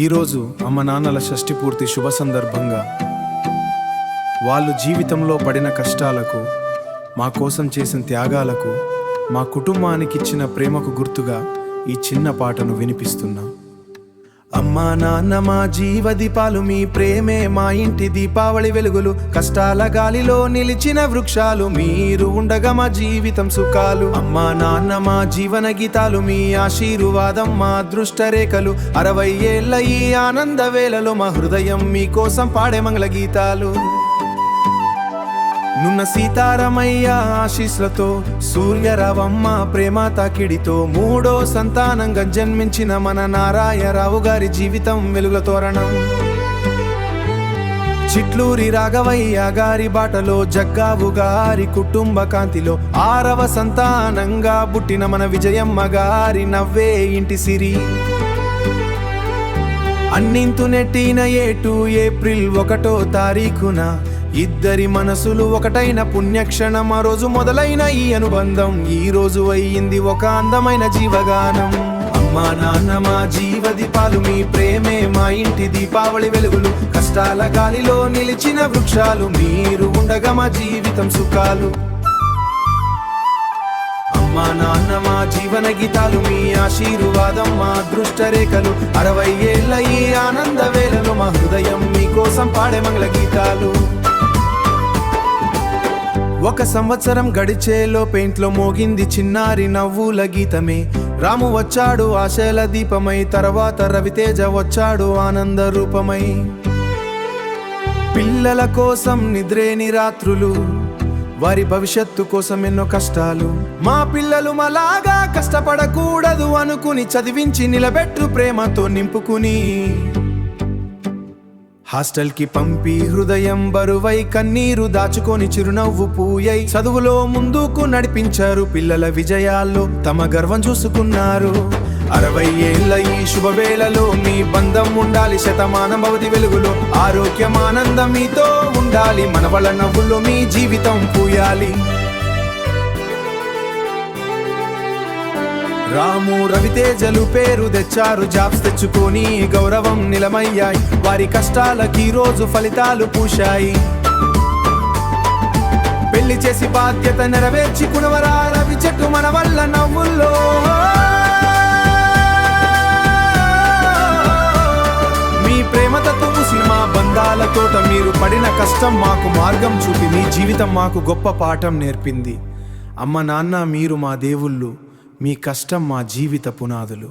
ఈరోజు అమ్మ నాన్నల షష్ఠి పూర్తి శుభ సందర్భంగా వాళ్ళు జీవితంలో పడిన కష్టాలకు, మా కోసం చేసిన త్యాగాలకు, మా కుటుంబానికి ఇచ్చిన ప్రేమకు గుర్తుగా ఈ చిన్న పాటను వినిపిస్తున్నా. అమ్మా నాన్న మా జీవదీపాలు, మీ ప్రేమే మా ఇంటి దీపావళి వెలుగులు. కష్టాల గాలిలో నిలిచిన వృక్షాలు, మీరు ఉండగా మా జీవితం సుఖాలు. అమ్మా నాన్న మా జీవన గీతాలు, మీ ఆశీర్వాదం మా అదృష్ట రేఖలు. 60 ఏళ్ల ఈ ఆనంద వేళలో మా హృదయం మీకోసం పాడే మంగళ గీతాలు. నున్న సీతారామయ్య ఆశీస్సులతో, సూర్యరావమ్మ ప్రేమ తాకిడితో, మూడో సంతానంగా జన్మించిన మన నారాయణరావు గారి జీవితం వెలుగుల తోరణం. చిట్లూరి రాఘవయ్య గారి బాటలో, జగ్గావు గారి కుటుంబ కాంతిలో, 6వ సంతానంగా పుట్టిన మన విజయమ్మ గారి నవ్వే ఇంటి సిరి. అన్నింతు నెట్టిన ఏటు ఏప్రిల్ 1వ తారీఖున, ఇద్దరి మనసులు ఒకటైన పుణ్యక్షణం. ఆ రోజు మొదలైన ఈ అనుబంధం ఈ రోజు అయ్యింది ఒక అందమైన జీవగానం. అమ్మా నాన్న మా జీవదీపాలు, మీ ప్రేమే మా ఇంటి దీపావళి వెలుగులు. కష్టాల గాలిలో నిలిచిన వృక్షాలు, మీరు ఉండగా మా జీవితం సుఖాలు. అమ్మా నాన్న మా జీవన గీతాలు, మీ ఆశీర్వాదం మా అదృష్ట రేఖలు. 60 ఏళ్ల ఈ ఆనంద వేళలో మా హృదయం మీకోసం పాడే మంగళ గీతాలు. 1 సంవత్సరం గడిచేలో పెయింట్లో మోగింది చిన్నారి నవ్వుల గీతమే. రాము వచ్చాడు ఆశల దీపమై, తర్వాత రవితేజ వచ్చాడు ఆనంద రూపమై. పిల్లల కోసం నిద్రేని రాత్రులు, వారి భవిష్యత్తు కోసం ఎన్నో కష్టాలు. మా పిల్లలు మలాగా కష్టపడకూడదు అనుకుని చదివించి నిలబెట్టు ప్రేమతో నింపుకుని. హాస్టల్కి పంపి హృదయం బరువై, కన్నీరు దాచుకొని చిరునవ్వు పూయై, చదువులో ముందుకు నడిపించారు. పిల్లల విజయాల్లో తమ గర్వం చూసుకున్నారు. 60 ఏళ్ల ఈ శుభవేళలో మీ బంధం ఉండాలి శతమానం భవతి వెలుగులో. ఆరోగ్యం ఆనందం మీతో ఉండాలి, మనవల నవ్వుల్లో మీ జీవితం పూయాలి. రాము రవితేజలు పేరు తెచ్చారు, జాబ్స్ తెచ్చుకొని గౌరవం నిలమయ్యాయి. వారి కష్టాలకి రోజు ఫలితాలు పూశాయి. పెళ్లి చేసి బాధ్యత నెరవేర్చి కునవరా రవి చెట్టు మన వల్ల నవ్వుల్లో. మీ ప్రేమతో పూసిన మా బంధాల తోట, మీరు పడిన కష్టం మాకు మార్గం చూపి, మీ జీవితం మాకు గొప్ప పాఠం నేర్పింది. అమ్మ నాన్న మీరు మా దేవుళ్ళు, మీ కష్టం మా జీవిత పునాదులు.